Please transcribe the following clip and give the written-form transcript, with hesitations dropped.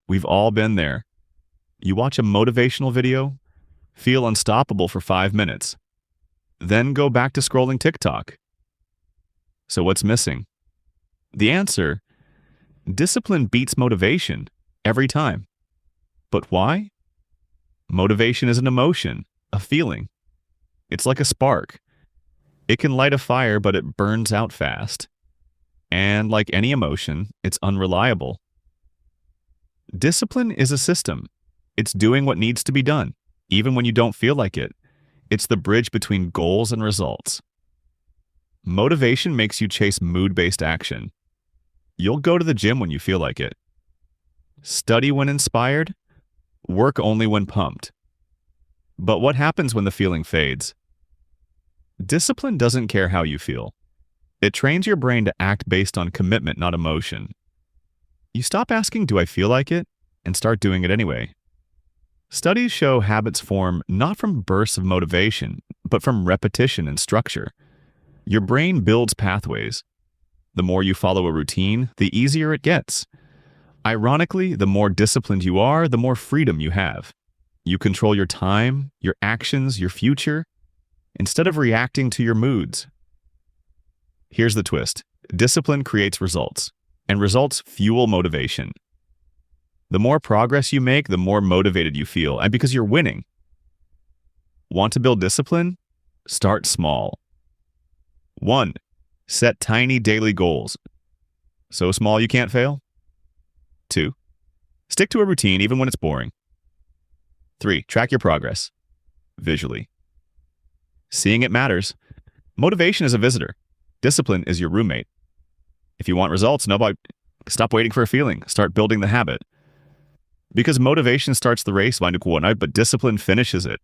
We've all been there. You watch a motivational video, feel unstoppable for 5 minutes, then go back to scrolling TikTok. So what's missing? The answer: discipline beats motivation every time. But why? Motivation is an emotion, a feeling. It's like a spark. It can light a fire, but it burns out fast. And like any emotion, it's unreliable. Discipline is a system. It's doing what needs to be done, even when you don't feel like it. It's the bridge between goals and results. Motivation makes you chase mood-based action. You'll go to the gym when you feel like it. Study when inspired. Work only when pumped. But what happens when the feeling fades? Discipline doesn't care how you feel. It trains your brain to act based on commitment, not emotion. You stop asking, "Do I feel like it?" and start doing it anyway. Studies show habits form not from bursts of motivation, but from repetition and structure. Your brain builds pathways. The more you follow a routine, the easier it gets. Ironically, the more disciplined you are, the more freedom you have. You control your time, your actions, your future, instead of reacting to your moods. Here's the twist. Discipline creates results, and results fuel motivation. The more progress you make, the more motivated you feel, and because you're winning. Want to build discipline? Start small. 1. Set tiny daily goals. So small you can't fail. 2. Stick to a routine even when it's boring. 3. Track your progress visually. Seeing it matters. Motivation is a visitor. Discipline is your roommate. If you want results, stop waiting for a feeling. Start building the habit. Because motivation starts the race, but discipline finishes it.